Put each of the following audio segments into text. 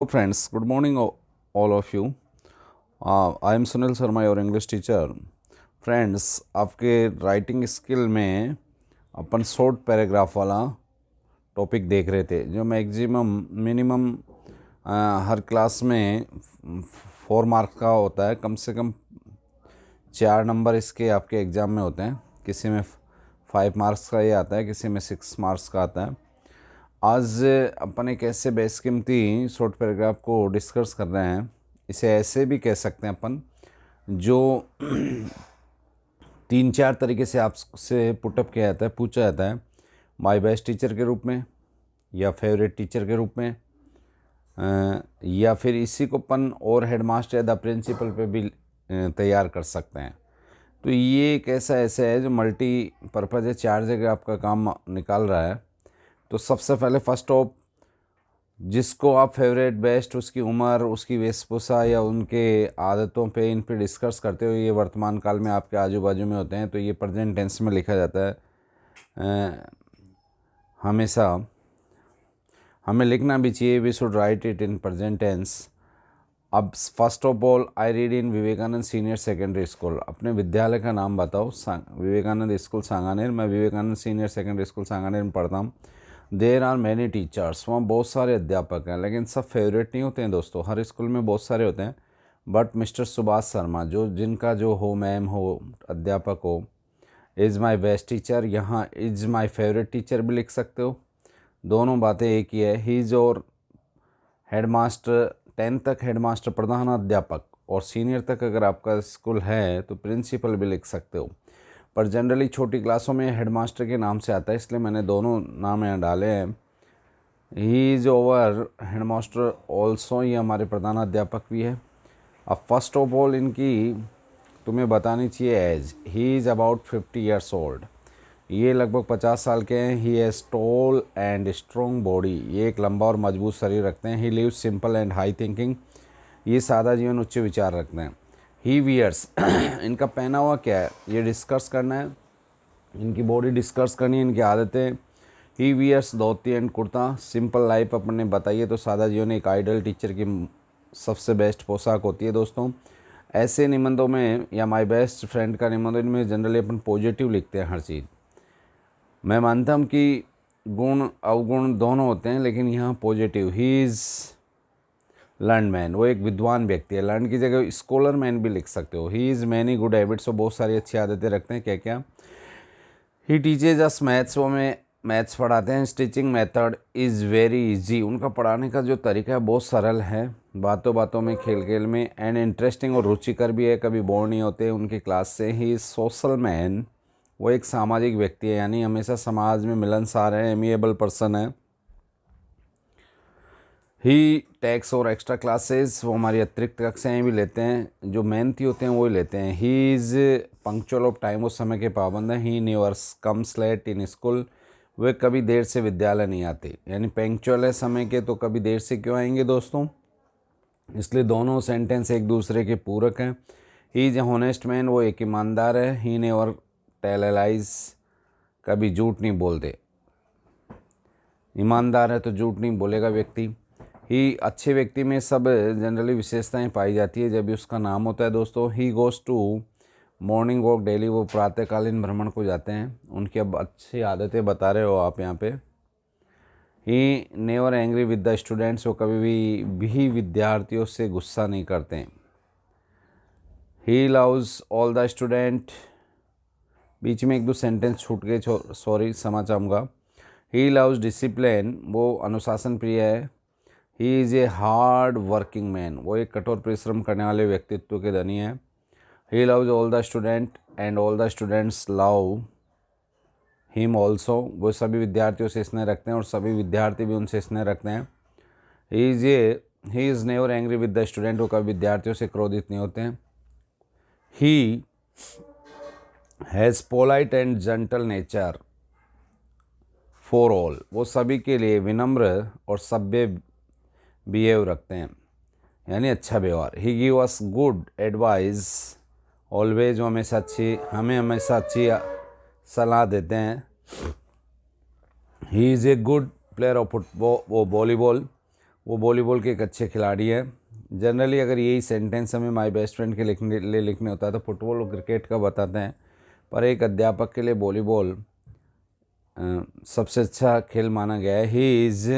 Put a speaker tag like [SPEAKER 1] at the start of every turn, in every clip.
[SPEAKER 1] Friends, good morning all of you. I am Sunil Sharma, your English teacher. Friends, आपके writing skill में अपन short paragraph वाला topic देख रहे थे जो मैक्सिमम मिनिमम हर क्लास में 4 मार्क्स का होता है। कम से कम 4 नंबर इसके आपके एग्ज़ाम में होते हैं। किसी में 5 मार्क्स का ये आता है, किसी में 6 मार्क्स का आता है। आज अपन एक ऐसे बेशकीमती शॉर्ट पैराग्राफ को डिस्कस कर रहे हैं। इसे ऐसे भी कह सकते हैं अपन, जो 3-4 तरीके से आपसे पुटअप किया जाता है, पूछा जाता है। माय बेस्ट टीचर के रूप में, या फेवरेट टीचर के रूप में, या फिर इसी को अपन और हेडमास्टर या द प्रिंसिपल पे भी तैयार कर सकते हैं। तो ये एक ऐसा है जो मल्टी पर्पज़ है, 4 जगह आपका काम निकाल रहा है। तो सबसे पहले फर्स्ट ऑफ, जिसको आप फेवरेट बेस्ट, उसकी उम्र, उसकी वेशभूषा या उनके आदतों पे, इन पे डिस्कस करते हो, ये वर्तमान काल में आपके आजू बाजू में होते हैं, तो ये प्रेजेंट टेंस में लिखा जाता है। हमेशा हमें लिखना भी चाहिए, we should write it in present tense. अब first of all, I read in Vivekananda senior secondary school. अपने विद्यालय का नाम बताओ। विवेकानंद स्कूल सांगानेर। मैं Vivekananda senior secondary school Sanganer में पढ़ता हूँ। There are many teachers. वहाँ बहुत सारे अध्यापक हैं, लेकिन सब फेवरेट नहीं होते हैं दोस्तों। हर स्कूल में बहुत सारे होते हैं, बट मिस्टर सुभाष शर्मा, जो जिनका जो हो, मैम हो, अध्यापक हो, इज़ माई बेस्ट टीचर। यहाँ इज़ माई फेवरेट टीचर भी लिख सकते हो। दोनों बातें एक ही है। ही इज़ और हेडमास्टर, 10th तक हेडमास्टर प्रधान अध्यापक, और सीनियर तक अगर आपका स्कूल है तो प्रिंसिपल भी लिख सकते हो। पर जनरली छोटी क्लासों में हेडमास्टर के नाम से आता है, इसलिए मैंने दोनों नाम यहाँ डाले हैं। He is over headmaster also, ये हमारे प्रधान अध्यापक भी है। अब फर्स्ट ऑफ ऑल इनकी तुम्हें बतानी चाहिए age. He is about 50 years old. ये लगभग 50 साल के हैं। He has tall and strong body. ये एक लंबा और मजबूत शरीर रखते हैं। He lives simple and high thinking. ये सादा जीवन, उच्च विचार रखते हैं। ही वियर्स इनका पहनावा क्या है, ये डिस्कस करना है। इनकी बॉडी डिस्कस करनी है, इनकी आदतें। He wears dhoti and kurta. Simple life अपने बताइए तो सादा जीवन एक आइडल टीचर की सबसे बेस्ट पोशाक होती है दोस्तों। ऐसे निबंधों में, या माय बेस्ट फ्रेंड का निबंध, इनमें जनरली अपन पॉजिटिव लिखते हैं हर चीज़। मैं मानता हूँ कि गुण अवगुण दोनों होते हैं, लेकिन यहाँ positive. He is learn man, वो एक विद्वान व्यक्ति है। लर्न की जगह स्कॉलर मैन भी लिख सकते हो। He is many good habits, वो बहुत सारी अच्छी आदतें रखते हैं। क्या क्या? ही टीचेज अस मैथ्स, वो हमें मैथ्स पढ़ाते हैं। Teaching method is very easy, उनका पढ़ाने का जो तरीका है बहुत सरल है। बातों बातों में, खेल खेल में, एंड इंटरेस्टिंग और रुचिकर भी है। कभी बोर नहीं होते उनकी क्लास से। ही इज़ सोशल मैन, वो एक सामाजिक व्यक्ति है, यानी हमेशा समाज में मिलनसार है, एमिएबल पर्सन है। ही टेक्स और एक्स्ट्रा क्लासेस, वो हमारी अतिरिक्त कक्षाएँ भी लेते हैं। जो मेहनती होते हैं वो ही लेते हैं। He is punctual of time, वो समय के पाबंद हैं। He never comes late in school, वे कभी देर से विद्यालय नहीं आते। यानी पंक्चुअल है समय के, तो कभी देर से क्यों आएंगे दोस्तों। इसलिए दोनों सेंटेंस एक दूसरे के पूरक हैं। He is A honest man, वो एक ईमानदार है। ही नेवर टेल लाइज, कभी झूठ नहीं बोलते। ईमानदार है तो झूठ नहीं बोलेगा व्यक्ति। ही अच्छे व्यक्ति में सब जनरली विशेषताएं पाई जाती है जब भी उसका नाम होता है दोस्तों। He goes to morning walk daily, वो प्रातःकालीन भ्रमण को जाते हैं। उनकी अब अच्छी आदतें बता रहे हो आप यहाँ पे। He never angry with the students, वो कभी भी विद्यार्थियों से गुस्सा नहीं करते हैं। He loves all the student, बीच में एक दो सेंटेंस छूट गए, सॉरी, क्षमा चाहूँगा। ही लव्स डिसिप्लिन, वो अनुशासन प्रिय है। He is a hard working man, वो एक कठोर परिश्रम करने वाले व्यक्तित्व के धनी हैं। He loves all the student and all the students love him also, वो सभी विद्यार्थियों से स्नेह रखते हैं और सभी विद्यार्थी भी उनसे स्नेह रखते हैं। He is never angry with the student, वो कभी विद्यार्थियों से क्रोधित नहीं होते हैं। He has polite and gentle nature for all, वो सभी के लिए विनम्र और सभ्य बिहेव रखते हैं, यानी अच्छा व्यवहार। He give us good advice always, वो हमें हमेशा अच्छी सलाह देते हैं। He is a good player of football, वो वॉलीबॉल, वो वॉलीबॉल के एक अच्छे खिलाड़ी हैं। जनरली अगर यही सेंटेंस हमें माय बेस्ट फ्रेंड के लिखने होता है तो फुटबॉल और क्रिकेट का बताते हैं, पर एक अध्यापक के लिए वॉलीबॉल सबसे अच्छा खेल माना गया है। He is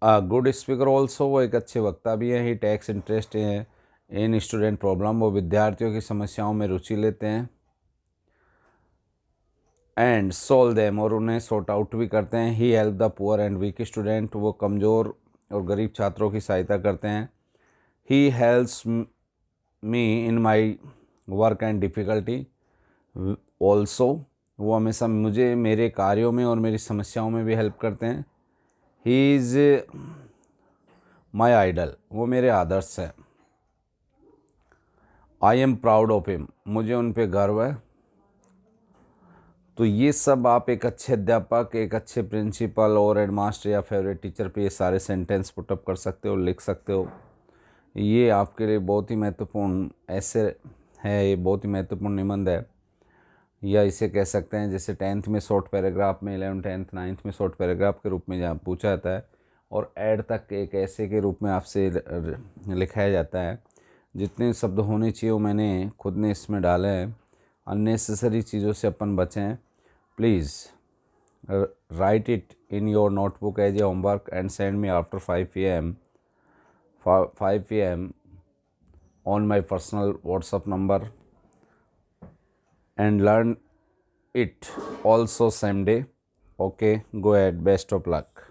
[SPEAKER 1] good speaker also, वो एक अच्छे वक्ता भी हैं। He takes interest in student problem, वो विद्यार्थियों की समस्याओं में रुचि लेते हैं। एंड सोल्व देम, और उन्हें सॉर्ट आउट भी करते हैं। He help the poor and weak student, वो कमज़ोर और गरीब छात्रों की सहायता करते हैं। He helps me in my work and difficulty also, वो हमेशा मुझे मेरे कार्यों में और मेरी समस्याओं में भी हेल्प करते हैं। ही इज़ माई आइडल, वो मेरे आदर्श हैं। I am proud of him, मुझे उन पे गर्व है। तो ये सब आप एक अच्छे अध्यापक, एक अच्छे प्रिंसिपल और हेडमास्टर या फेवरेट टीचर पे ये सारे सेंटेंस पुटअप कर सकते हो, लिख सकते हो। ये आपके लिए बहुत ही महत्वपूर्ण ऐसे है, ये बहुत ही महत्वपूर्ण निबंध है, या इसे कह सकते हैं जैसे 10th में शॉर्ट पैराग्राफ में, 11th 10th 9th में शॉर्ट पैराग्राफ के रूप में जहाँ पूछा जाता है, और ऐड तक एक ऐसे के रूप में आपसे लिखाया जाता है। जितने शब्द होने चाहिए वो मैंने खुद ने इसमें डाले हैं। अननेसेसरी चीज़ों से अपन बचें। Please write it in your notebook as a homework and send me after 5 p.m. on my personal WhatsApp number and learn it also same day. Okay, go ahead. Best of luck.